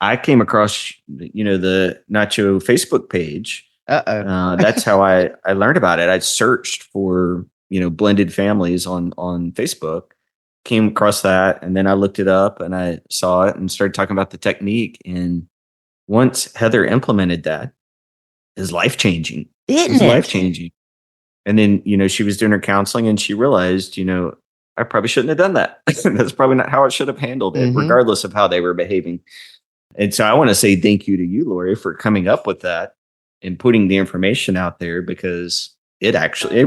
I came across, the Nacho Facebook page. Uh-oh. That's how I learned about it. I searched for, blended families on Facebook, came across that, and then I looked it up and I saw it and started talking about the technique. And once Heather implemented that, it was life changing. It was life changing. And then, she was doing her counseling and she realized, I probably shouldn't have done that. That's probably not how I should have handled it, regardless of how they were behaving. And so I want to say thank you to you, Lori, for coming up with that and putting the information out there, because it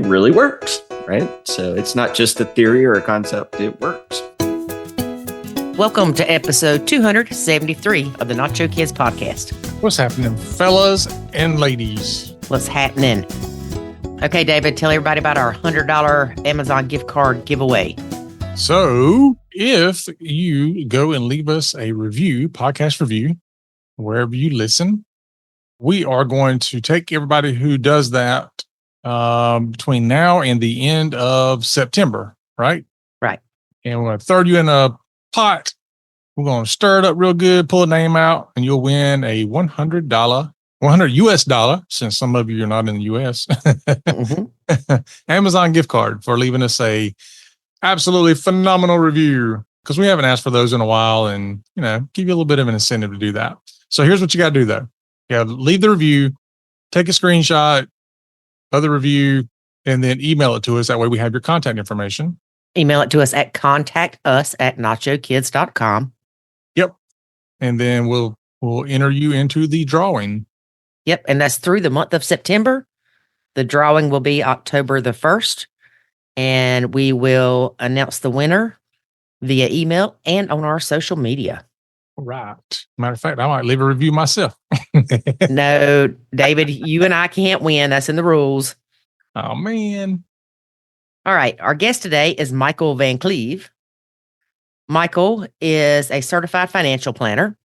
really works, right? So it's not just a theory or a concept, it works. Welcome to episode 273 of the Nacho Kids podcast. What's happening, fellas and ladies? What's happening? Okay, David, tell everybody about our $100 Amazon gift card giveaway. So if you go and leave us a review, podcast review, wherever you listen, we are going to take everybody who does that between now and the end of September, right? Right. And we're going to throw you in a pot. We're going to stir it up real good, pull a name out, and you'll win a $100 US dollar, since some of you are not in the US, Amazon gift card for leaving us a absolutely phenomenal review, because we haven't asked for those in a while, and, give you a little bit of an incentive to do that. So here's what you got to do, though. You got to leave the review, take a screenshot of the review, and then email it to us. That way we have your contact information. Email it to us at contactus@nachokids.com. Yep. And then we'll enter you into the drawing. Yep. And that's through the month of September. The drawing will be October the 1st. And we will announce the winner via email and on our social media. Right. Matter of fact, I might leave a review myself. No, David, you and I can't win. That's in the rules. Oh, man. All right. Our guest today is Michael Van Cleve. Michael is a certified financial planner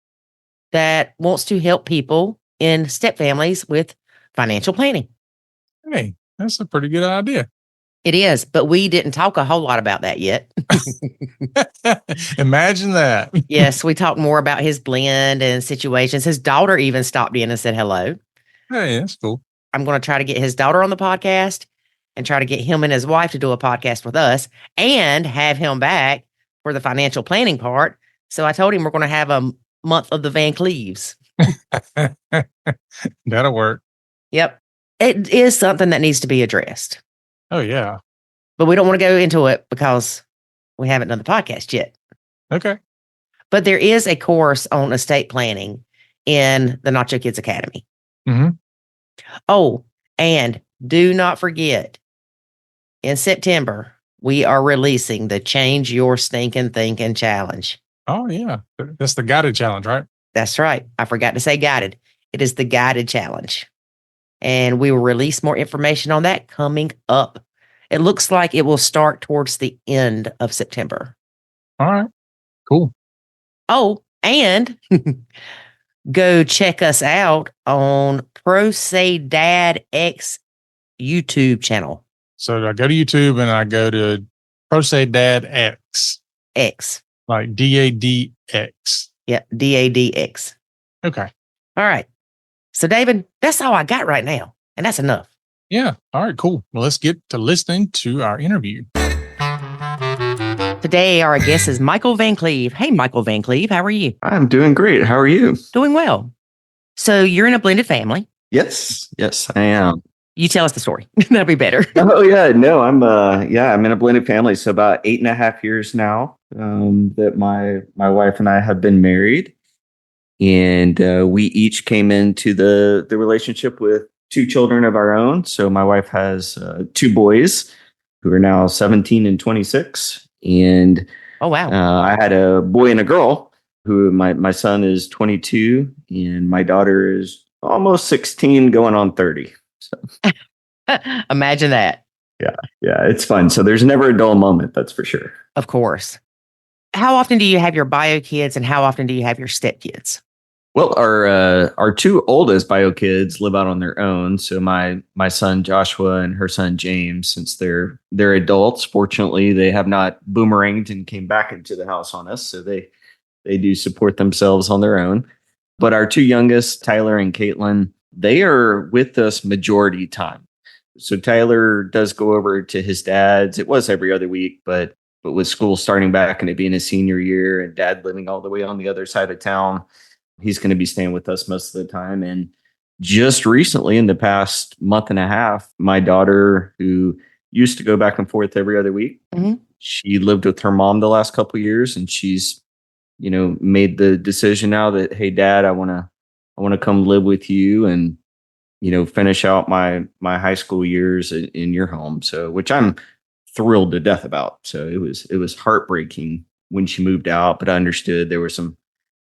that wants to help people in step families with financial planning. Hey, that's a pretty good idea. It is, but we didn't talk a whole lot about that yet. Imagine that. Yes, we talked more about his blend and situations. His daughter even stopped in and said hello. Hey, that's cool. I'm going to try to get his daughter on the podcast and try to get him and his wife to do a podcast with us and have him back for the financial planning part. So I told him we're going to have a month of the Van Cleves. That'll work. Yep. It is something that needs to be addressed. Oh, yeah. But we don't want to go into it because we haven't done the podcast yet. Okay. But there is a course on estate planning in the Nacho Kids Academy. Mm-hmm. Oh, and do not forget, in September, we are releasing the Change Your Stinking Thinking Challenge. Oh, yeah. That's the guided challenge, right? That's right. I forgot to say guided. It is the guided challenge. And we will release more information on that coming up. It looks like it will start towards the end of September. All right. Cool. Oh, and go check us out on Pro Say Dad X YouTube channel. So I go to YouTube and I go to Pro Say Dad X. X. Like DADX. Yeah, DADX. Okay. All right. So, David, that's all I got right now. And that's enough. Yeah. All right, cool. Well, let's get to listening to our interview. Today, our guest is Michael Van Cleve. Hey, Michael Van Cleve, how are you? I'm doing great. How are you? Doing well. So you're in a blended family. Yes, I am. You tell us the story. That'll be better. Oh, yeah. No, I'm in a blended family. So about 8.5 years now that my wife and I have been married. And we each came into the relationship with 2 children of our own. So my wife has 2 boys who are now 17 and 26. And oh, wow. I had a boy and a girl who my son is 22 and my daughter is almost 16 going on 30. So imagine that. Yeah, it's fun. So there's never a dull moment, that's for sure. Of course. How often do you have your bio kids and how often do you have your step kids? Well, our 2 oldest bio kids live out on their own. So my son Joshua and her son James, since they're adults, fortunately they have not boomeranged and came back into the house on us. So they do support themselves on their own. But our two youngest, Tyler and Caitlin, they are with us majority time. So Tyler does go over to his dad's. It was every other week, but with school starting back and it being his senior year and dad living all the way on the other side of town, he's going to be staying with us most of the time. And just recently, in the past month and a half, my daughter, who used to go back and forth every other week, she lived with her mom the last couple of years, and she's, made the decision now that, hey, Dad, I want to come live with you and, finish out my high school years in your home. So, which I'm thrilled to death about. So it was heartbreaking when she moved out, but I understood there were some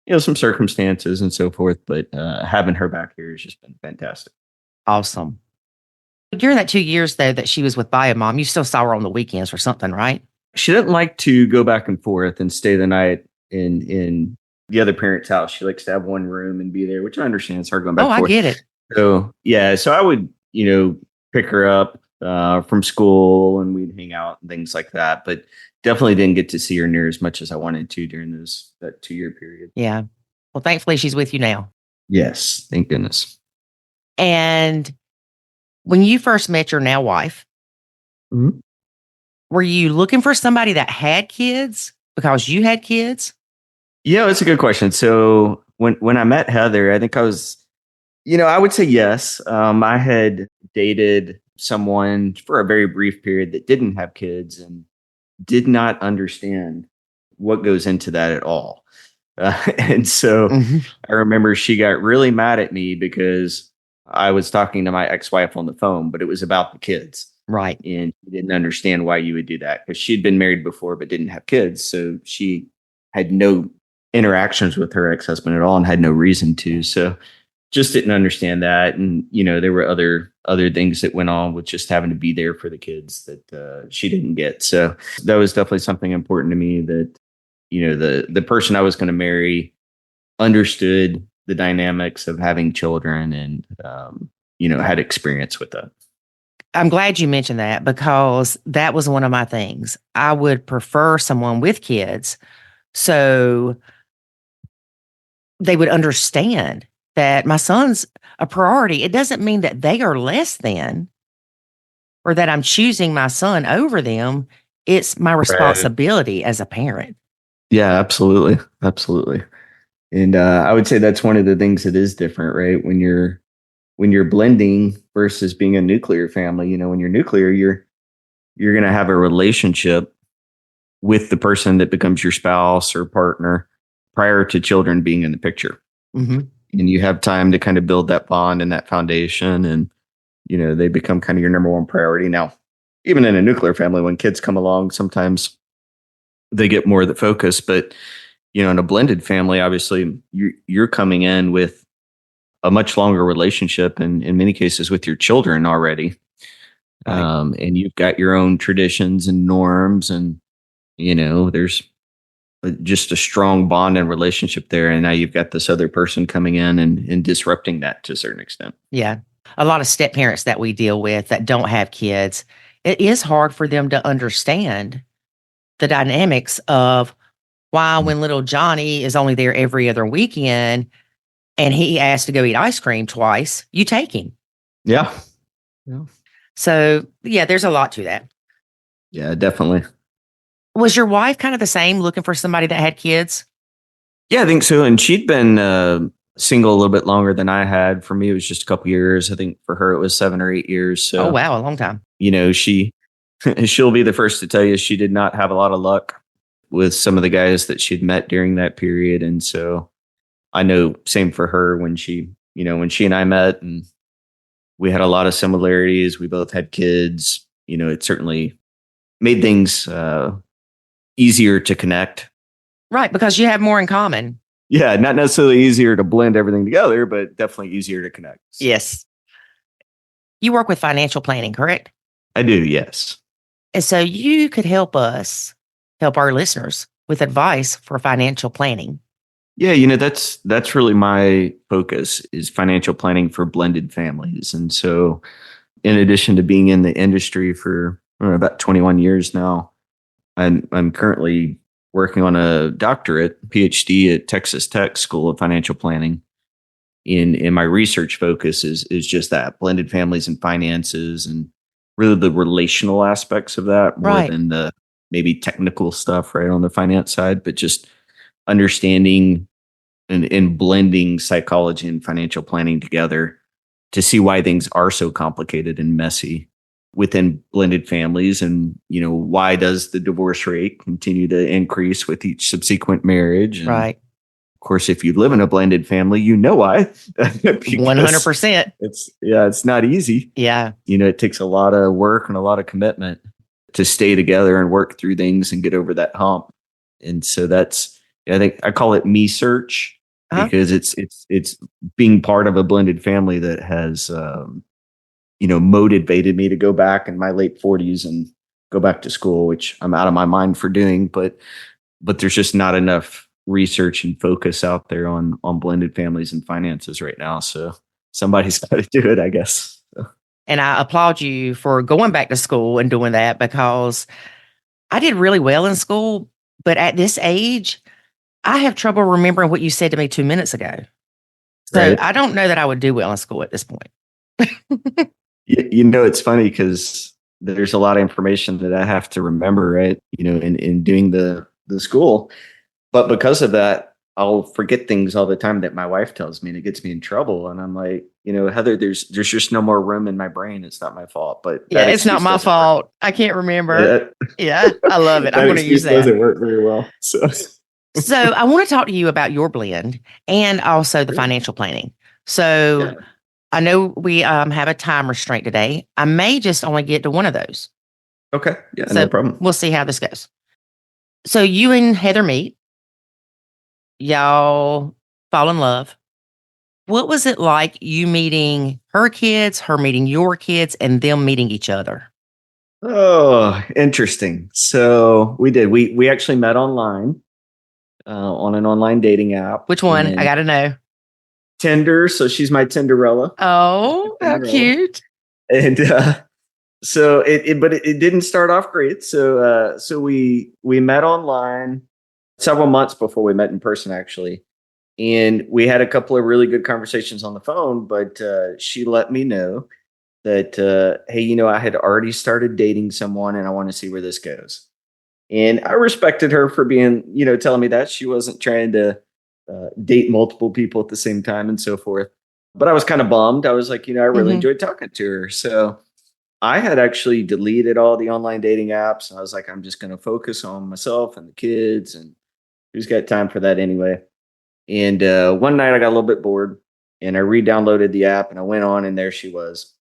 circumstances and so forth, but having her back here has just been fantastic. Awesome. During that 2 years, though, that she was with Bio Mom, you still saw her on the weekends or something, right? She didn't like to go back and forth and stay the night in the other parent's house. She likes to have one room and be there, which I understand. It's hard going back and forth. I get it. So, yeah, so I would, pick her up from school and we'd hang out and things like that. But definitely didn't get to see her near as much as I wanted to during that 2-year period. Yeah. Well, thankfully, she's with you now. Yes. Thank goodness. And when you first met your now wife, were you looking for somebody that had kids because you had kids? Yeah, that's a good question. So when I met Heather, I think I was, I would say yes. I had dated someone for a very brief period that didn't have kids and did not understand what goes into that at all. And so I remember she got really mad at me because I was talking to my ex-wife on the phone, but it was about the kids. Right. And she didn't understand why you would do that because she'd been married before, but didn't have kids. So she had no interactions with her ex-husband at all and had no reason to. So just didn't understand that. And, there were other things that went on with just having to be there for the kids that she didn't get. So that was definitely something important to me that, the person I was going to marry understood the dynamics of having children and, had experience with that. I'm glad you mentioned that because that was one of my things. I would prefer someone with kids so they would understand that my son's a priority. It doesn't mean that they are less than or that I'm choosing my son over them. It's my responsibility as a parent. Yeah, absolutely. Absolutely. And I would say that's one of the things that is different, right? When you're blending versus being a nuclear family, when you're nuclear, you're going to have a relationship with the person that becomes your spouse or partner prior to children being in the picture. And you have time to kind of build that bond and that foundation. And, they become kind of your number one priority. Now, even in a nuclear family, when kids come along, sometimes they get more of the focus. But, in a blended family, obviously, you're coming in with a much longer relationship and in many cases with your children already. Right. And you've got your own traditions and norms and, there's just a strong bond and relationship there. And now you've got this other person coming in and disrupting that to a certain extent. Yeah. A lot of step parents that we deal with that don't have kids, it is hard for them to understand the dynamics of why when little Johnny is only there every other weekend and he asks to go eat ice cream twice, you take him. Yeah. So, yeah, there's a lot to that. Yeah, definitely. Was your wife kind of the same, looking for somebody that had kids? Yeah, I think so. And she'd been single a little bit longer than I had. For me, it was just a couple years. I think for her, it was 7 or 8 years. So, oh, wow, a long time. She'll be the first to tell you she did not have a lot of luck with some of the guys that she'd met during that period. And so I know same for her when she and I met and we had a lot of similarities. We both had kids. It certainly made things easier to connect. Right, because you have more in common. Yeah, not necessarily easier to blend everything together, but definitely easier to connect. So. Yes. You work with financial planning, correct? I do, yes. And so you could help our listeners with advice for financial planning. Yeah, that's really my focus is financial planning for blended families. And so in addition to being in the industry for about 21 years now, I'm currently working on a doctorate, PhD at Texas Tech School of Financial Planning. in my research focus is just that blended families and finances, and really the relational aspects of that more Right. than the maybe technical stuff right on the finance side, but just understanding and blending psychology and financial planning together to see why things are so complicated and messy within blended families. And why does the divorce rate continue to increase with each subsequent marriage? And Right. of course, if you live in a blended family, you know why. Because 100%. it's not easy. Yeah. It takes a lot of work and a lot of commitment to stay together and work through things and get over that hump. And so I think I call it me search, Uh-huh. because it's being part of a blended family that has motivated me to go back in my late 40s and go back to school, which I'm out of my mind for doing, but there's just not enough research and focus out there on blended families and finances right now. So somebody's got to do it, I guess. So. And I applaud you for going back to school and doing that, because I did really well in school, but at this age, I have trouble remembering what you said to me 2 minutes ago. So Right. I don't know that I would do well in school at this point. It's funny because there's a lot of information that I have to remember, right? In doing the school, but because of that, I'll forget things all the time that my wife tells me, and it gets me in trouble. And I'm like, Heather, there's just no more room in my brain. It's not my fault. But Yeah, it's not my fault. I can't remember. Yeah, I love it. I'm going to use that. Doesn't work very well. So I want to talk to you about your blend and also the financial planning. So yeah. I know we have a time restraint today. I may just only get to one of those. Okay. Yeah, so no problem. We'll see how this goes. So you and Heather meet. Y'all fall in love. What was it like, you meeting her kids, her meeting your kids, and them meeting each other? Oh, interesting. So we did. We actually met online. On an online dating app. Which one? I got to know. Tinder. So she's my Tinderella. Oh, how cute. And so it didn't start off great. So we met online several months before we met in person, actually. And we had a couple of really good conversations on the phone, but she let me know that, hey, I had already started dating someone and I want to see where this goes. And I respected her for being, telling me that. She wasn't trying to date multiple people at the same time and so forth. But I was kind of bummed. I was like, I really enjoyed talking to her. So I had actually deleted all the online dating apps. And I was like, I'm just going to focus on myself and the kids. And who's got time for that anyway? And one night I got a little bit bored and I re-downloaded the app and I went on and there she was.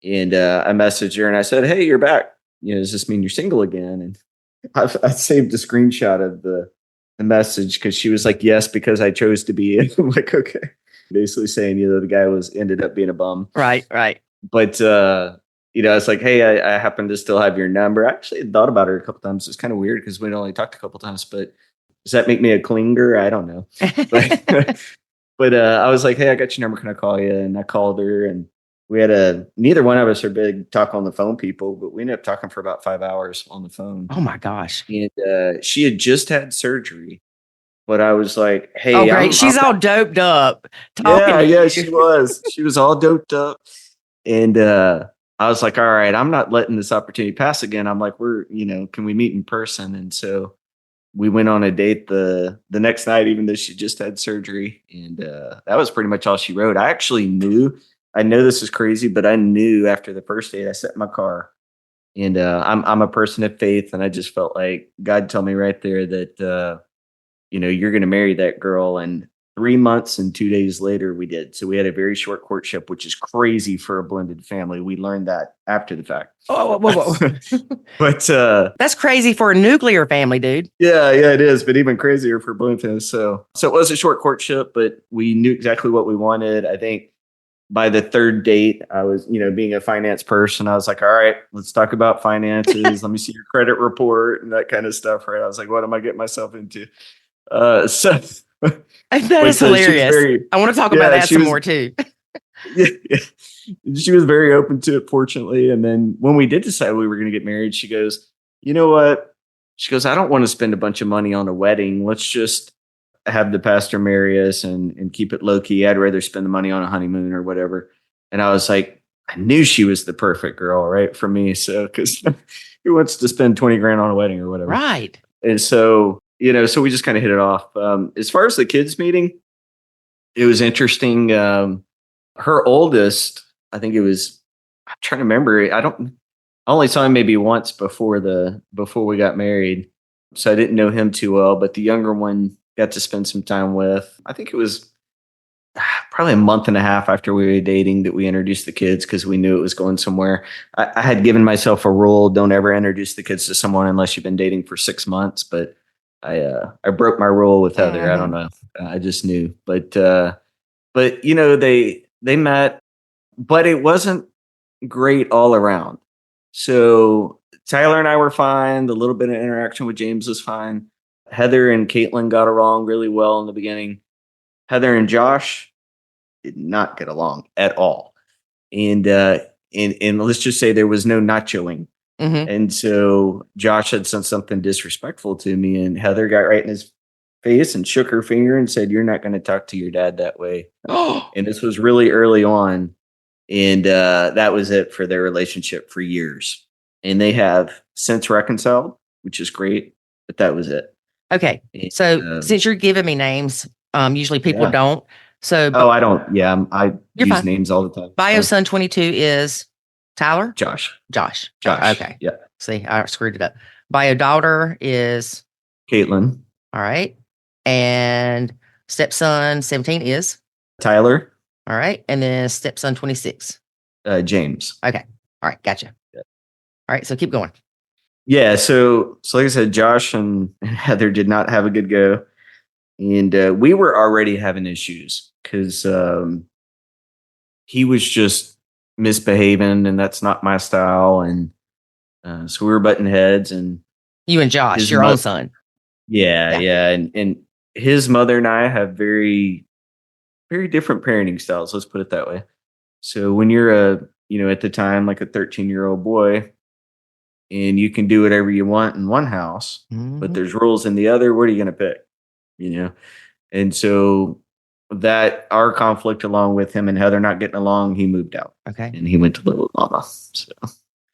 And I messaged her and I said, hey, you're back. Does this mean you're single again? And I saved a screenshot of the message because she was like, yes, because I chose to be in. I'm like, okay. Basically saying, the guy ended up being a bum. Right. But, it's like, hey, I happen to still have your number. I actually had thought about her a couple times. It's kind of weird because we'd only talked a couple times, but does that make me a clinger? I don't know. But I was like, hey, I got your number. Can I call you? And I called her and we had neither one of us are big talk on the phone people, but we ended up talking for about 5 hours on the phone. Oh my gosh. And she had just had surgery, but I was like, hey, oh, great. She's all doped up. Yeah, she was. She was all doped up. And I was like, all right, I'm not letting this opportunity pass again. I'm like, can we meet in person? And so we went on a date the next night, even though she just had surgery. And that was pretty much all she wrote. I know this is crazy, but I knew after the first date, I sat in my car and I'm a person of faith. And I just felt like God told me right there that, you're going to marry that girl. And 3 months and 2 days later, we did. So we had a very short courtship, which is crazy for a blended family. We learned that after the fact. Oh, whoa. But that's crazy for a nuclear family, dude. Yeah, it is. But even crazier for blended families. So it was a short courtship, but we knew exactly what we wanted. I think by the third date, I was, being a finance person, I was like, all right, let's talk about finances. Let me see your credit report and that kind of stuff. Right. I was like, what am I getting myself into? That is hilarious. I want to talk about that some more too. Yeah. She was very open to it, fortunately. And then when we did decide we were going to get married, she goes, you know what? She goes, I don't want to spend a bunch of money on a wedding. Let's just have the pastor marry us and keep it low key. I'd rather spend the money on a honeymoon or whatever. And I was like, I knew she was the perfect girl, right, for me. So, because who wants to spend 20 grand on a wedding or whatever? Right. And so, so we just kind of hit it off. As far as the kids meeting, it was interesting. Her oldest, I think I'm trying to remember. I only saw him maybe once before we got married. So I didn't know him too well, but the younger one got to spend some time with. I think it was probably a month and a half after we were dating that we introduced the kids because we knew it was going somewhere. I had given myself a rule: don't ever introduce the kids to someone unless you've been dating for 6 months. But I broke my rule with Heather. I don't know. I just knew. But they met, but it wasn't great all around. So Tyler and I were fine. The little bit of interaction with James was fine. Heather and Caitlin got along really well in the beginning. Heather and Josh did not get along at all. And let's just say there was no nachoing. Mm-hmm. And so Josh had said something disrespectful to me, and Heather got right in his face and shook her finger and said, "You're not going to talk to your dad that way." And this was really early on. And that was it for their relationship for years. And they have since reconciled, which is great. But that was it. Okay. So since you're giving me names, usually people don't. So I don't. Yeah, I use fine. names all the time. Bio son 22 is Tyler? Josh. Okay. Yeah. See, I screwed it up. Bio daughter is Caitlin. All right. And stepson 17 is Tyler. All right. And then stepson 26. James. Okay. All right. Gotcha. Yeah. All right. So keep going. Yeah. So like I said, Josh and Heather did not have a good go. And we were already having issues because he was just misbehaving, and that's not my style. And so we were butting heads. And you and Josh, your own son. Yeah. And his mother and I have very, very different parenting styles. Let's put it that way. So when you're at the time, like a 13-year-old boy, and you can do whatever you want in one house, but there's rules in the other, what are you going to pick? And so that our conflict, along with him and Heather not getting along, he moved out. Okay. And he went to live with Mama. So.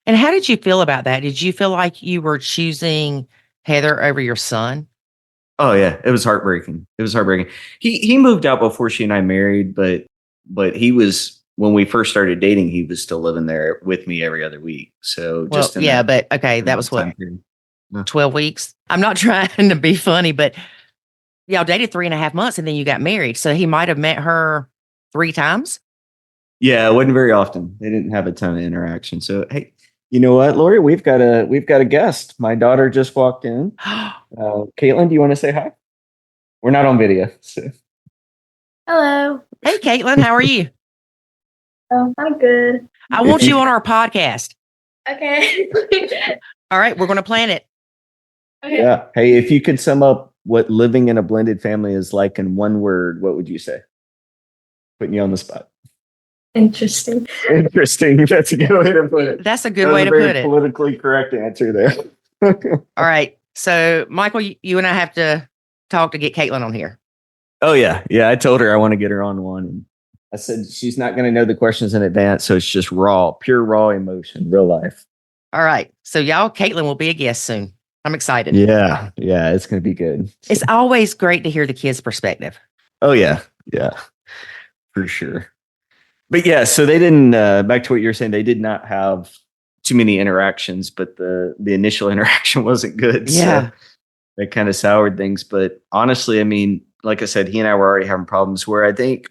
And how did you feel about that? Did you feel like you were choosing Heather over your son? Oh yeah, it was heartbreaking. He moved out before she and I married, but he was, when we first started dating, he was still living there with me every other week. So that was what, 12 weeks. I'm not trying to be funny, but y'all dated 3.5 months and then you got married. So he might have met her 3 times. Yeah, it wasn't very often. They didn't have a ton of interaction. So, hey, you know what, Lori? We've got a guest. My daughter just walked in. Caitlin, do you want to say hi? We're not on video. So. Hello. Hey, Caitlin, how are you? I'm good. I want you on our podcast. Okay. All right, we're going to plan it. Okay. Yeah. Hey, if you could sum up what living in a blended family is like in one word, what would you say? Putting you on the spot. Interesting. That's a good way to put it. That's a good way to put it. Politically correct answer there. All right. So, Michael, you and I have to talk to get Caitlin on here. Oh, yeah. Yeah. I told her I want to get her on one. And I said she's not going to know the questions in advance. So it's just pure raw emotion, real life. All right. So, y'all, Caitlin will be a guest soon. I'm excited. Yeah. Yeah. It's going to be good. It's always great to hear the kids' perspective. Oh, yeah. Yeah. For sure. But yeah, so they didn't, back to what you're saying, they did not have too many interactions, but the initial interaction wasn't good. Yeah. So that kind of soured things. But honestly, I mean, like I said, he and I were already having problems. Where I think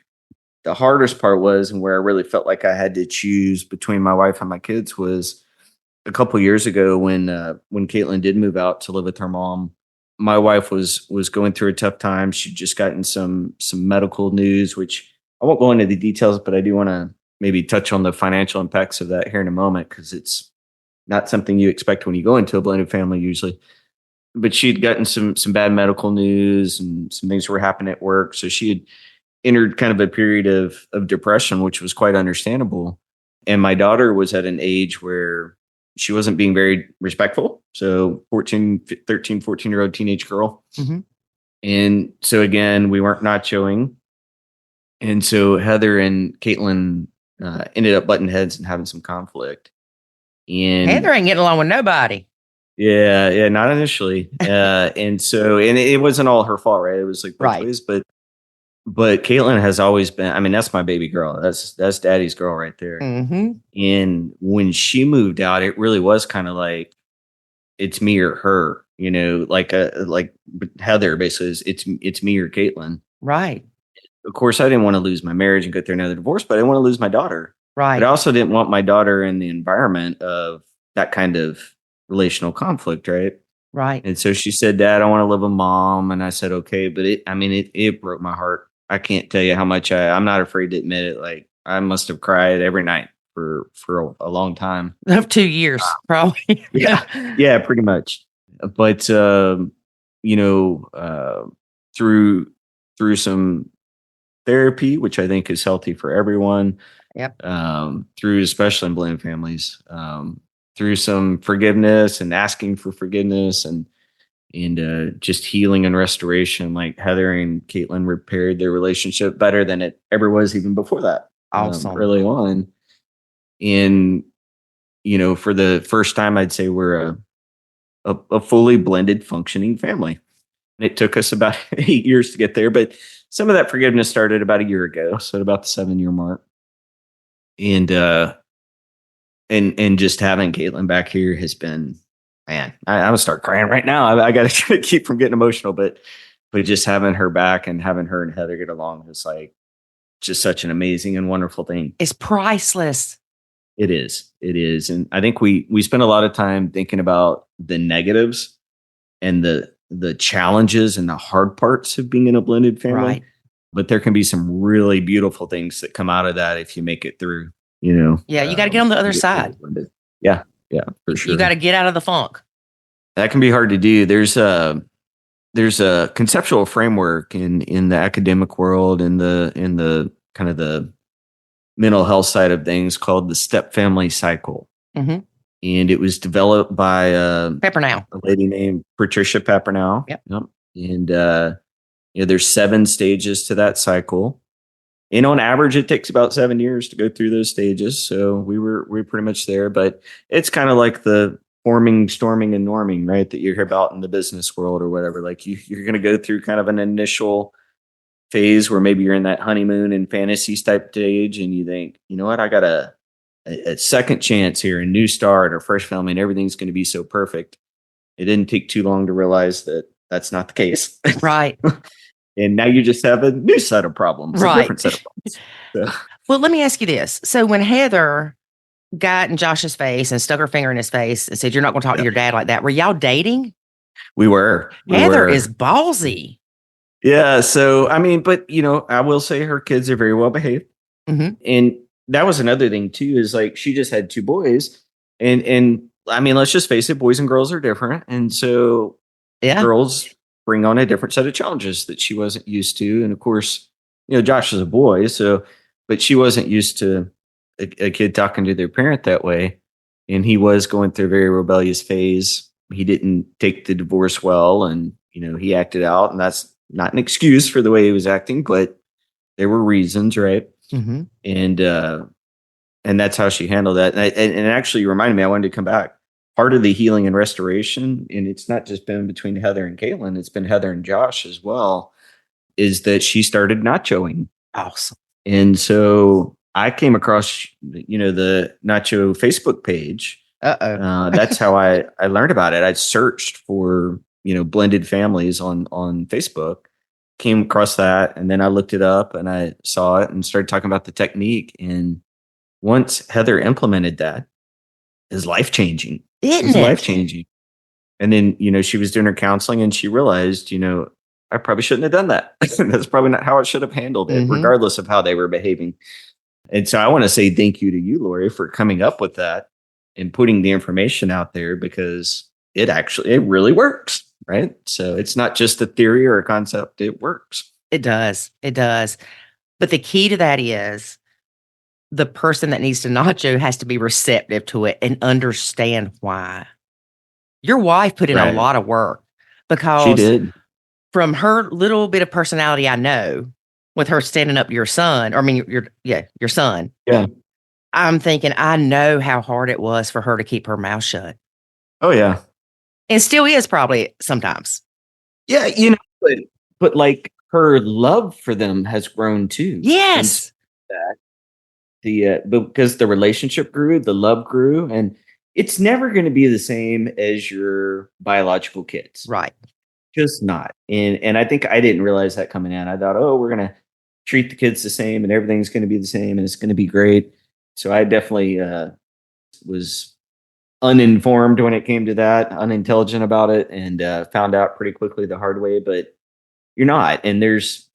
the hardest part was, and where I really felt like I had to choose between my wife and my kids, was a couple of years ago when Caitlin did move out to live with her mom. My wife was going through a tough time. She'd just gotten some medical news, which I won't go into the details, but I do want to maybe touch on the financial impacts of that here in a moment, because it's not something you expect when you go into a blended family usually. But she'd gotten some bad medical news, and some things were happening at work. So she had entered kind of a period of depression, which was quite understandable. And my daughter was at an age where she wasn't being very respectful. So 13, 14-year-old teenage girl. Mm-hmm. And so again, we weren't nachoing. And so Heather and Caitlin ended up butting heads and having some conflict. And Heather ain't getting along with nobody. yeah, not initially. And it wasn't all her fault, right? It was like both Right. ways. But Caitlin has always been, I mean, that's my baby girl. That's daddy's girl right there. Mm-hmm. And when she moved out, it really was kind of like it's me or her, like Heather basically is it's me or Caitlin. Right. Of course, I didn't want to lose my marriage and go through another divorce, but I didn't want to lose my daughter. Right. But I also didn't want my daughter in the environment of that kind of relational conflict, right? Right. And so she said, "Dad, I want to live with mom." And I said, "Okay." But it broke my heart. I can't tell you how much I'm not afraid to admit it. Like I must have cried every night for a long time. Of 2 years, probably. Yeah, pretty much. But through some therapy, which I think is healthy for everyone. Yep. Through especially in blended families, through some forgiveness and asking for forgiveness and just healing and restoration. Like Heather and Caitlin repaired their relationship better than it ever was even before that. Awesome. Early on, and for the first time, I'd say we're a fully blended, functioning family. It took us about 8 years to get there, but some of that forgiveness started about a year ago, so at about the 7-year mark. And just having Caitlin back here has been, man, I'm gonna start crying right now. I got to keep from getting emotional, but just having her back and having her and Heather get along is like just such an amazing and wonderful thing. It's priceless. It is, and I think we spend a lot of time thinking about the negatives and the challenges and the hard parts of being in a blended family. Right. But there can be some really beautiful things that come out of that if you make it through, Yeah, you got to get on the other side. Yeah, for sure. You got to get out of the funk. That can be hard to do. There's a conceptual framework in the academic world, in the kind of the mental health side of things called the step family cycle. Mm-hmm. And it was developed by Peppernow, a lady named Patricia Peppernow. Yep. And there's 7 stages to that cycle. And on average, it takes about 7 years to go through those stages. So we were pretty much there, but it's kind of like the forming, storming, and norming, right? That you hear about in the business world or whatever. Like you're going to go through kind of an initial phase where maybe you're in that honeymoon and fantasy type stage, and you think, you know what, I got a second chance here, a new start or fresh family, and everything's going to be so perfect. It didn't take too long to realize that that's not the case. right? And now you just have a new set of problems, Right. a different set of problems. So, Well, let me ask you this. So when Heather got in Josh's face and stuck her finger in his face and said, "You're not going to talk to your dad like that," were y'all dating? we were. Heather is ballsy. Yeah. So, I mean, but, I will say her kids are very well behaved. Mm-hmm. And that was another thing, too, is like she just had 2 boys. And I mean, let's just face it, boys and girls are different. And so girls bring on a different set of challenges that she wasn't used to. And of course, Josh is a boy. So, but she wasn't used to a kid talking to their parent that way. And he was going through a very rebellious phase. He didn't take the divorce well. And, he acted out. And that's not an excuse for the way he was acting, but there were reasons, right? Mm-hmm. And that's how she handled that. And it actually reminded me, I wanted to come back. Part of the healing and restoration, and it's not just been between Heather and Caitlin, it's been Heather and Josh as well, is that she started nachoing. Awesome. And so I came across, the Nacho Facebook page. That's how I learned about it. I searched for, blended families on Facebook, came across that, and then I looked it up and I saw it and started talking about the technique. And once Heather implemented that, it was life-changing. It was life-changing. And then, she was doing her counseling and she realized, I probably shouldn't have done that. That's probably not how I should have handled it, regardless of how they were behaving. And so I want to say thank you to you, Lori, for coming up with that and putting the information out there, because it really works, right? So it's not just a theory or a concept. It works. It does. It does. But the key to that is the person that needs to nacho has to be receptive to it and understand why. Your wife put in a lot of work, because she did. from her little bit of personality I know, with her standing up to your son, or I mean, your son. Yeah. I'm thinking, I know how hard it was for her to keep her mouth shut. Oh yeah. And still is probably sometimes. Yeah, but like her love for them has grown too. Yes. Because the relationship grew, the love grew, and it's never going to be the same as your biological kids. Right. Just not. And I think I didn't realize that coming in. I thought, oh, we're going to treat the kids the same and everything's going to be the same and it's going to be great. So I definitely was uninformed when it came to that, unintelligent about it, and found out pretty quickly the hard way. But you're not, and there's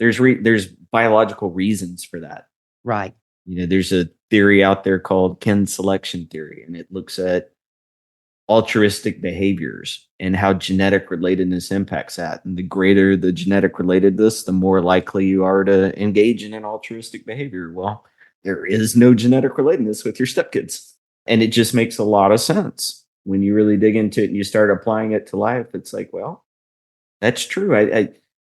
biological reasons for that. Right. There's a theory out there called kin selection theory, and it looks at altruistic behaviors and how genetic relatedness impacts that. And the greater the genetic relatedness, the more likely you are to engage in an altruistic behavior. Well, there is no genetic relatedness with your stepkids. And it just makes a lot of sense when you really dig into it and you start applying it to life. It's like, well, that's true.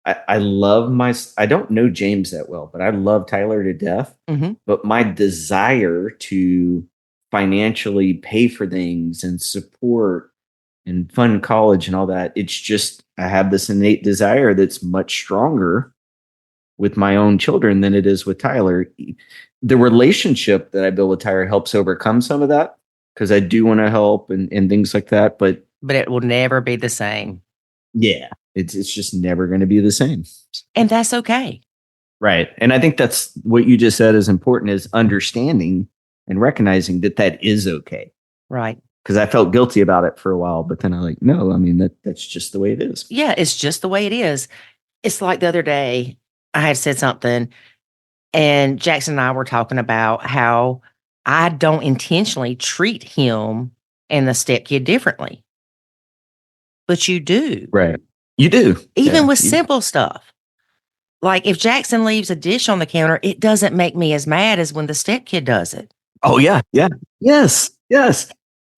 I love I don't know James that well, but I love Tyler to death. Mm-hmm. But my desire to financially pay for things and support and fund college and all that, it's just, I have this innate desire that's much stronger with my own children than it is with Tyler. The relationship that I build with Tyler helps overcome some of that because I do want to help and things like that. But it will never be the same. Yeah, it's just never going to be the same. And that's okay. Right. And I think that's what you just said is important, is understanding and recognizing that is okay. Right. Because I felt guilty about it for a while, but then no, I mean, that's just the way it is. Yeah, it's just the way it is. It's like the other day I had said something and Jackson and I were talking about how I don't intentionally treat him and the stepkid differently. But you do. Right. You do. Even with simple stuff. Like if Jackson leaves a dish on the counter, it doesn't make me as mad as when the stepkid does it. Oh, yeah. Yeah. Yes. Yes.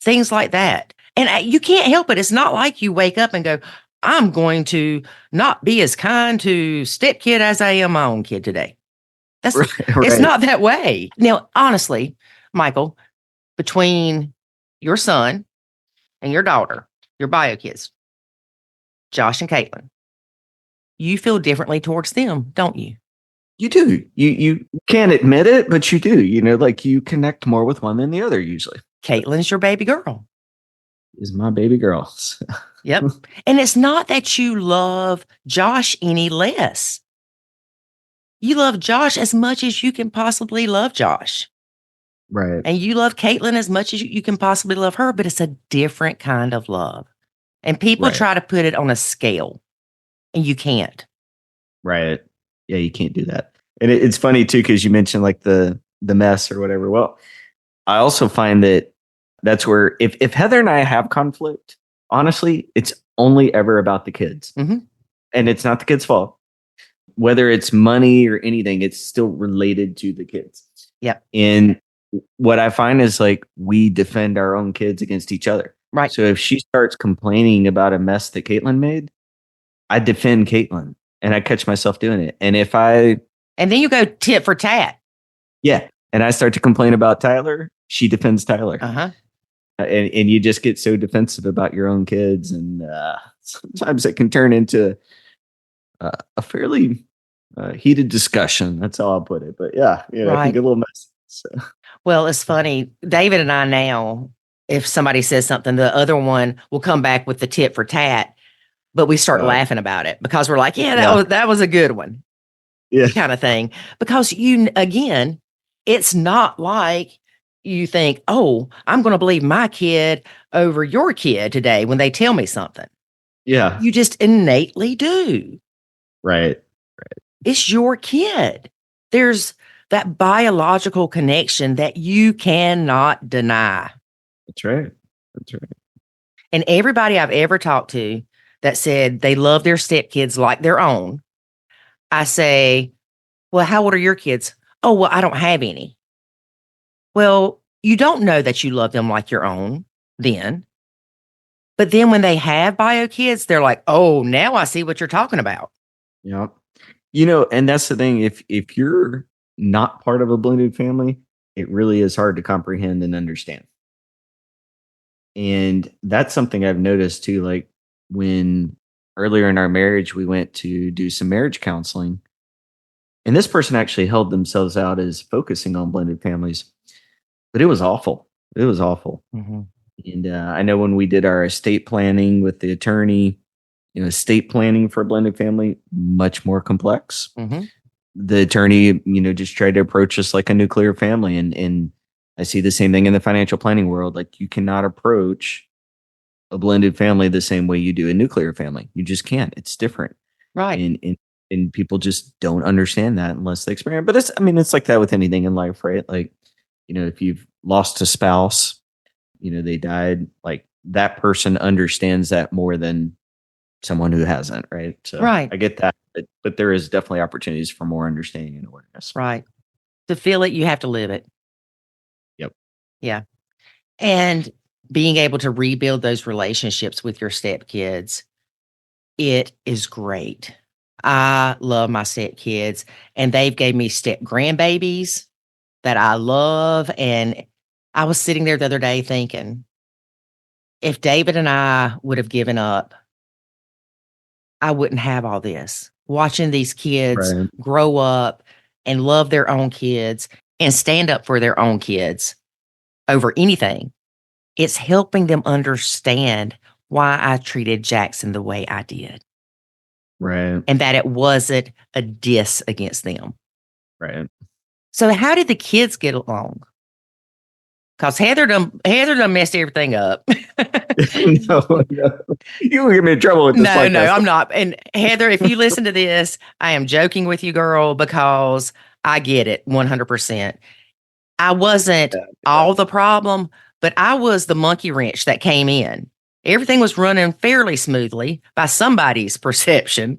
Things like that. And you can't help it. It's not like you wake up and go, I'm going to not be as kind to stepkid as I am my own kid today. That's right. It's not that way. Now, honestly, Michael, between your son and your daughter, your bio kids, Josh and Caitlin, you feel differently towards them, don't you? You do. You can't admit it, but you do. Like you connect more with one than the other usually. Caitlin's your baby girl. Is my baby girl. Yep. And it's not that you love Josh any less. You love Josh as much as you can possibly love Josh. Right. And you love Caitlin as much as you can possibly love her, but it's a different kind of love. And people try to put it on a scale, and you can't. Right. Yeah, you can't do that. And it's funny, too, because you mentioned like the mess or whatever. Well, I also find that's where if Heather and I have conflict, honestly, it's only ever about the kids. Mm-hmm. And it's not the kids' fault. Whether it's money or anything, it's still related to the kids. Yeah. And what I find is like we defend our own kids against each other. Right. So if she starts complaining about a mess that Caitlin made, I defend Caitlin and I catch myself doing it. And and then you go tit for tat. Yeah. And I start to complain about Tyler, she defends Tyler. Uh-huh. And you just get so defensive about your own kids. And sometimes it can turn into a fairly heated discussion. That's how I'll put it. But yeah, it can get a little messy. So. Well, it's funny. David and I now, if somebody says something, the other one will come back with the tit for tat, but we start laughing about it because we're like, that was a good one. Yeah. Kind of thing. Because again, it's not like you think, oh, I'm going to believe my kid over your kid today when they tell me something. Yeah. You just innately do. Right. It's your kid. There's that biological connection that you cannot deny. That's right. And everybody I've ever talked to that said they love their stepkids like their own, I say, well, how old are your kids? Oh, well, I don't have any. Well, you don't know that you love them like your own then. But then when they have bio kids, they're like, oh, now I see what you're talking about. Yeah. You know, and that's the thing. If you're not part of a blended family, it really is hard to comprehend and understand. And that's something I've noticed too. Like when earlier in our marriage, we went to do some marriage counseling, and this person actually held themselves out as focusing on blended families, but it was awful. It was awful. Mhm. And I know when we did our estate planning with the attorney, estate planning for a blended family, much more complex. Mhm. The attorney, just tried to approach us like a nuclear family. And I see the same thing in the financial planning world. Like you cannot approach a blended family the same way you do a nuclear family. You just can't. It's different. Right. And people just don't understand that unless they experience. But it's like that with anything in life, right? Like, if you've lost a spouse, they died, like that person understands that more than someone who hasn't, right? So Right. I get that, but there is definitely opportunities for more understanding and awareness. Right. To feel it, you have to live it. Yep. Yeah. And being able to rebuild those relationships with your stepkids, it is great. I love my stepkids, and they've gave me step grandbabies that I love. And I was sitting there the other day thinking, if David and I would have given up, I wouldn't have all this. Watching these kids Right. grow up and love their own kids and stand up for their own kids over anything, it's helping them understand why I treated Jackson the way I did Right. and that it wasn't a diss against them. Right. So, how did the kids get along? Because Heather done messed everything up. No, you will get me in trouble with this No, podcast. I'm not. And Heather, if you listen to this, I am joking with you, girl, because I get it 100%. I wasn't Yeah. all the problem, but I was the monkey wrench that came in. Everything was running fairly smoothly by somebody's perception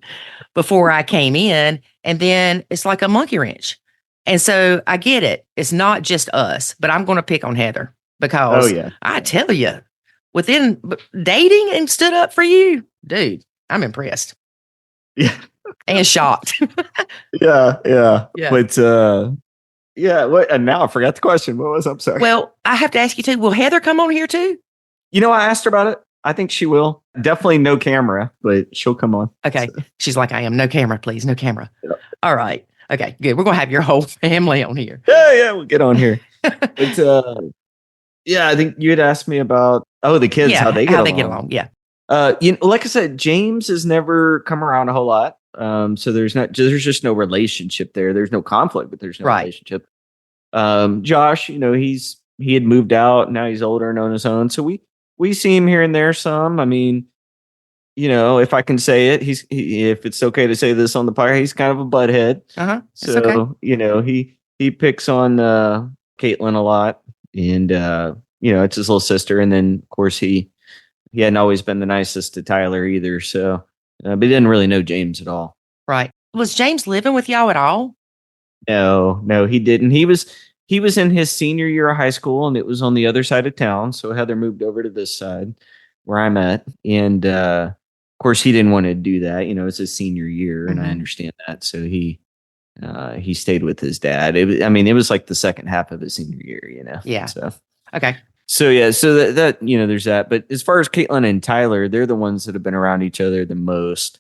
before I came in. And then it's like a monkey wrench. And so I get it. It's not just us, but I'm going to pick on Heather Oh because yeah. I tell you, within dating and stood up for you, dude, I'm impressed Yeah. and shocked. Yeah. Yeah. Yeah. But yeah. What? And now I forgot the question. What was? I'm sorry. Well, I have to ask you too. Will Heather come on here too? I asked her about it. I think she will. Definitely no camera, but she'll come on. Okay. So, She's like, I am. No camera, please. No camera. yeah. All right. Okay, good. We're going to have your whole family on here. Yeah. We'll get on here. But yeah, I think you had asked me about the kids, how they get along. Yeah. Like I said, James has never come around a whole lot. So there's just no relationship there. There's no conflict, but there's no Right. relationship. Josh, he had moved out. Now he's older and on his own. So we see him here and there some. I mean, if I can say it, if it's okay to say this on the podcast, he's kind of a butthead. It's So, okay. he picks on Caitlin a lot, and it's his little sister. And then of course he hadn't always been the nicest to Tyler either. So, but he didn't really know James at all. Right. Was James living with y'all at all? No, he didn't. He was in his senior year of high school, and it was on the other side of town. So Heather moved over to this side where I'm at, and of course he didn't want to do that. It's his senior year, and I understand that. So he stayed with his dad. It was like the second half of his senior year. Yeah. So Okay. so yeah, so that there's that. But as far as Caitlin and Tyler, they're the ones that have been around each other the most.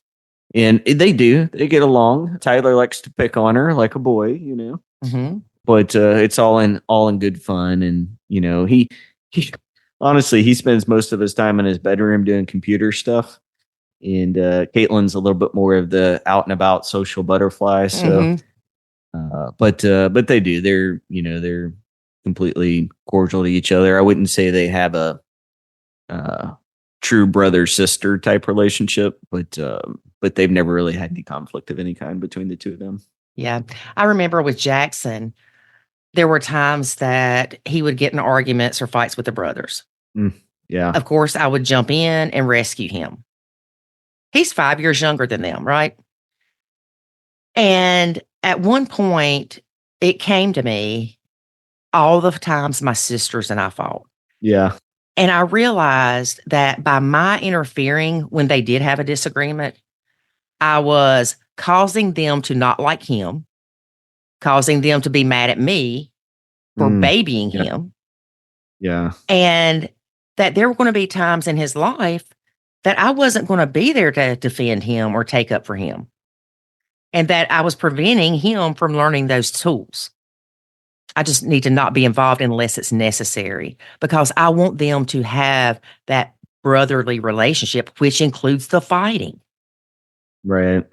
And they get along. Tyler likes to pick on her like a boy, Mm-hmm. but it's all in good fun. And, he honestly, he spends most of his time in his bedroom doing computer stuff. And Caitlin's a little bit more of the out and about social butterfly. So, but they do, they're completely cordial to each other. I wouldn't say they have a true brother sister type relationship, but they've never really had any conflict of any kind between the two of them. Yeah. I remember with Jackson, there were times that he would get in arguments or fights with the brothers. Yeah. Of course, I would jump in and rescue him. He's 5 years younger than them, right? And at one point, it came to me all the times my sisters and I fought. Yeah. And I realized that by my interfering when they did have a disagreement, I was causing them to not like him, causing them to be mad at me for babying yeah. him. Yeah. And that there were going to be times in his life that I wasn't going to be there to defend him or take up for him. And that I was preventing him from learning those tools. I just need to not be involved unless it's necessary, because I want them to have that brotherly relationship, which includes the fighting. Right.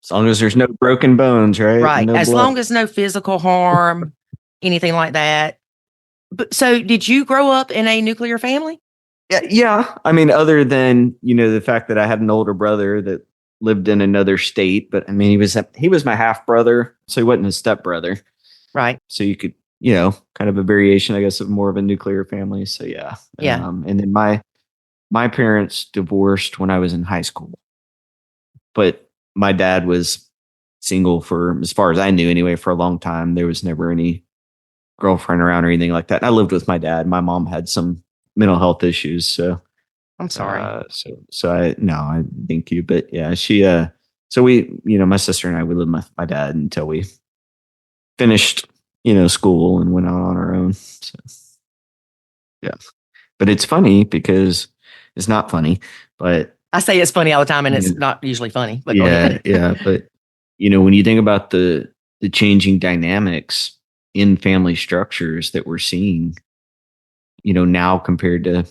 As long as there's no broken bones, right? Right. No As blood. long as no physical harm, anything like that. But so did you grow up in a nuclear family? Yeah. I mean, other than, the fact that I had an older brother that lived in another state, but I mean, he was my half brother, so he wasn't his step brother. Right. So you could, kind of a variation, I guess, of more of a nuclear family. So yeah. Yeah. And then my parents divorced when I was in high school, but my dad was single for, as far as I knew anyway, for a long time. There was never any girlfriend around or anything like that. And I lived with my dad. My mom had some mental health issues, so I'm sorry. I thank you, but yeah, she so we, my sister and I, we lived with my dad until we finished, school and went out on our own. So yeah, but it's funny because it's not funny, but I say it's funny all the time, and it's not usually funny. But go ahead. yeah, but when you think about the changing dynamics in family structures that we're seeing, now compared to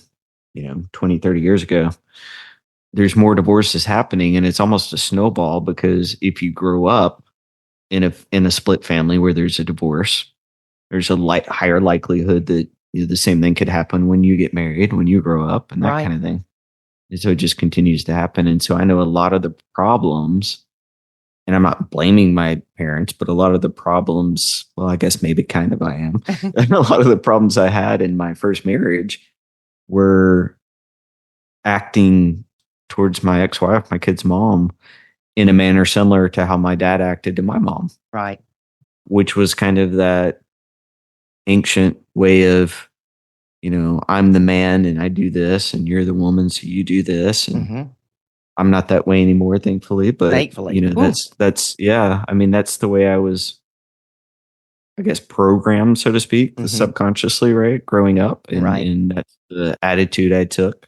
20, 30 years ago, there's more divorces happening, and it's almost a snowball, because if you grow up in a split family where there's a divorce, there's a higher likelihood that the same thing could happen when you get married, when you grow up, and that Right. kind of thing. And so it just continues to happen. And so I know a lot of the problems, and I'm not blaming my parents, but a lot of the problems, well, I guess maybe kind of I am. A lot of the problems I had in my first marriage were acting towards my ex-wife, my kid's mom, in a manner similar to how my dad acted to my mom. Right. Which was kind of that ancient way of, I'm the man and I do this, and you're the woman, so you do this. And Mm-hmm. I'm not that way anymore, thankfully. But Thankfully. that's yeah. I mean, that's the way I was, I guess, programmed, so to speak, Mhm. subconsciously, right, growing up, and Right. and that's the attitude I took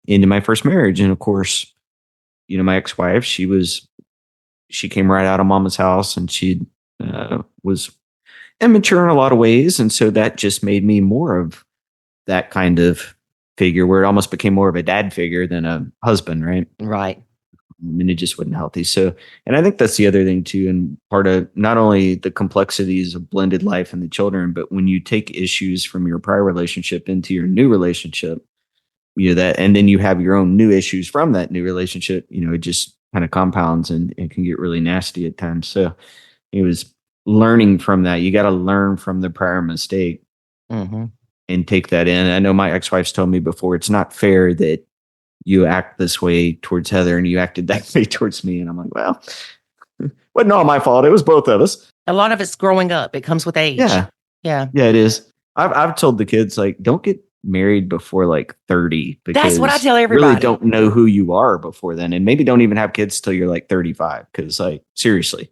into my first marriage. And of course, my ex-wife, she came right out of mama's house, and she was immature in a lot of ways, and so that just made me more of that kind of figure, where it almost became more of a dad figure than a husband, right? Right. And it just wasn't healthy. So, and I think that's the other thing too, and part of not only the complexities of blended life and the children, but when you take issues from your prior relationship into your new relationship, that, and then you have your own new issues from that new relationship, it just kind of compounds, and it can get really nasty at times. So it was learning from that. You got to learn from the prior mistake. Mm-hmm. And take that in. I know my ex-wife's told me before, it's not fair that you act this way towards Heather and you acted that way towards me. And I'm like, well, wasn't all my fault. It was both of us. A lot of it's growing up. It comes with age. Yeah. Yeah. Yeah, it is. I've told the kids, like, don't get married before like 30, because That's what I tell you everybody. really don't know who you are before then. And maybe don't even have kids till you're like 35. Cause like, seriously,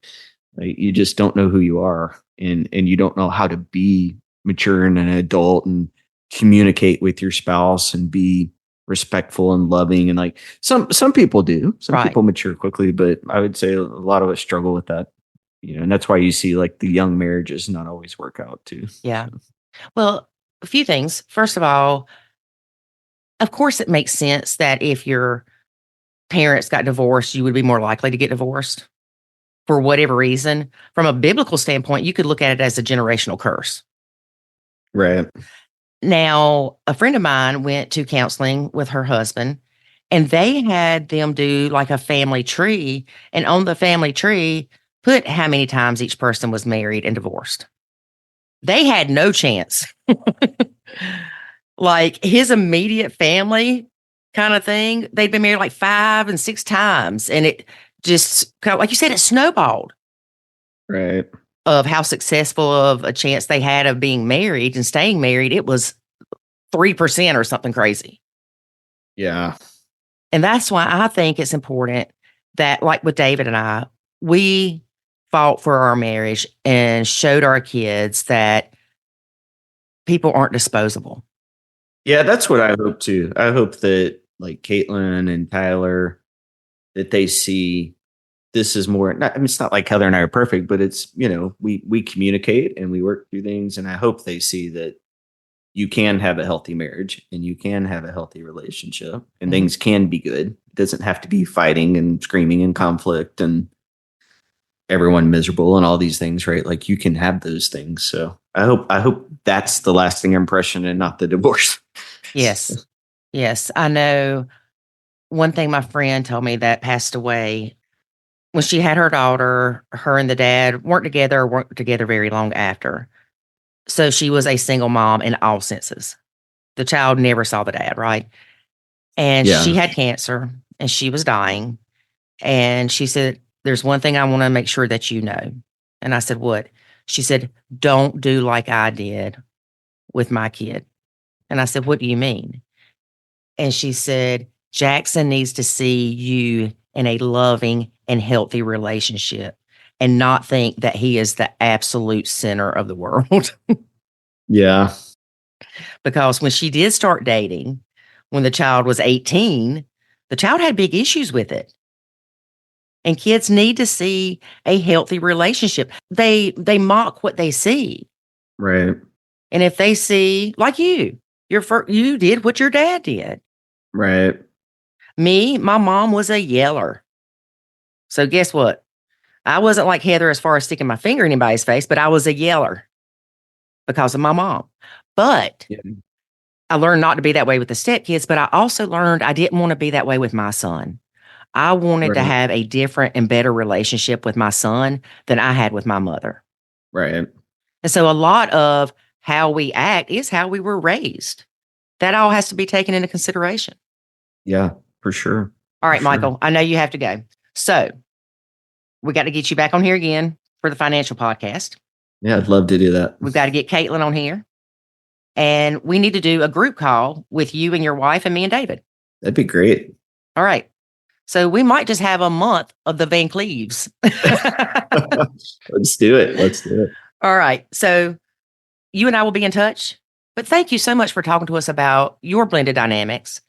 like, you just don't know who you are, and you don't know how to be mature and an adult and communicate with your spouse and be respectful and loving. And like some people do, some Right. people mature quickly, but I would say a lot of us struggle with that, and that's why you see like the young marriages not always work out too. Yeah. Well, a few things. First of all, of course, it makes sense that if your parents got divorced, you would be more likely to get divorced for whatever reason. From a biblical standpoint, you could look at it as a generational curse. Right. Now, a friend of mine went to counseling with her husband, and they had them do like a family tree, and on the family tree, put how many times each person was married and divorced. They had no chance. Like his immediate family kind of thing, they'd been married like 5 and 6 times, and it just, like you said, it snowballed. Right. Of how successful of a chance they had of being married and staying married. It was 3% or something crazy. Yeah. And that's why I think it's important that, like with David and I, we fought for our marriage and showed our kids that people aren't disposable. Yeah, that's what I hope too. I hope that like Caitlin and Tyler, that they see this is more, not, I mean, it's not like Heather and I are perfect, but it's, we communicate and we work through things. And I hope they see that you can have a healthy marriage and you can have a healthy relationship and things can be good. It doesn't have to be fighting and screaming and conflict and everyone miserable and all these things, right? Like you can have those things. So I hope that's the lasting impression and not the divorce. Yes. Yes. I know one thing my friend told me that passed away when she had her daughter, her and the dad weren't together very long after. So she was a single mom in all senses. The child never saw the dad, right? And she had cancer and she was dying. And she said, there's one thing I want to make sure that you know. And I said, what? She said, don't do like I did with my kid. And I said, what do you mean? And she said, Jackson needs to see you in a loving and healthy relationship and not think that he is the absolute center of the world. Yeah. Because when she did start dating, when the child was 18, the child had big issues with it. And kids need to see a healthy relationship. They mock what they see. Right. And if they see, like you did what your dad did. Right. Me, my mom was a yeller. So guess what? I wasn't like Heather as far as sticking my finger in anybody's face, but I was a yeller because of my mom. But I learned not to be that way with the stepkids, but I also learned I didn't want to be that way with my son. I wanted to have a different and better relationship with my son than I had with my mother. Right. And so a lot of how we act is how we were raised. That all has to be taken into consideration. Yeah, for sure. All right, Michael, I know you have to go. So we got to get you back on here again for the financial podcast. Yeah, I'd love to do that. We've got to get Caitlin on here. And we need to do a group call with you and your wife and me and David. That'd be great. All right. So we might just have a month of the Van Cleaves. Let's do it. All right. So you and I will be in touch. But thank you so much for talking to us about your blended dynamics,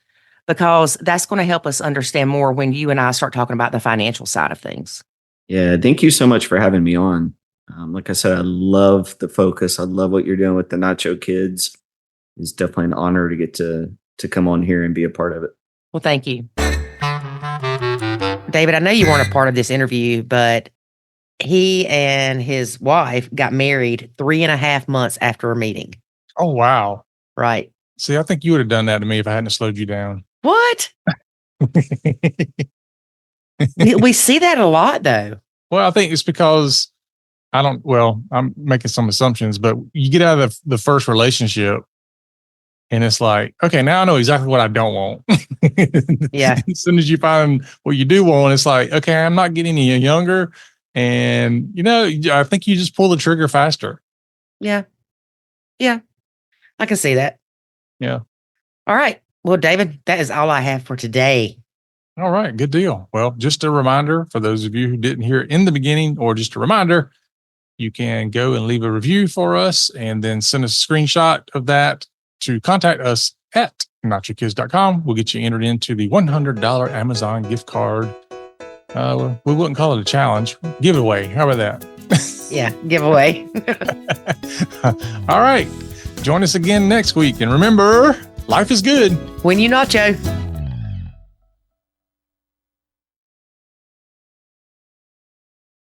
because that's going to help us understand more when you and I start talking about the financial side of things. Yeah. Thank you so much for having me on. Like I said, I love the focus. I love what you're doing with the Nacho kids. It's definitely an honor to get to come on here and be a part of it. Well, thank you. David, I know you weren't a part of this interview, but he and his wife got married 3.5 months after a meeting. Oh, wow. Right. See, I think you would have done that to me if I hadn't slowed you down. What? We see that a lot, though. Well, I think it's because I'm making some assumptions, but you get out of the first relationship and it's like, okay, now I know exactly what I don't want. Yeah. As soon as you find what you do want, it's like, okay, I'm not getting any younger. And, I think you just pull the trigger faster. Yeah. Yeah. I can see that. Yeah. All right. Well, David, that is all I have for today. All right. Good deal. Well, just a reminder for those of you who didn't hear it in the beginning, or just a reminder, you can go and leave a review for us and then send us a screenshot of that to contact us at nachokids.com. We'll get you entered into the $100 Amazon gift card. We wouldn't call it a challenge. Giveaway. How about that? Yeah. Giveaway. All right. Join us again next week. And remember, life is good When you nacho.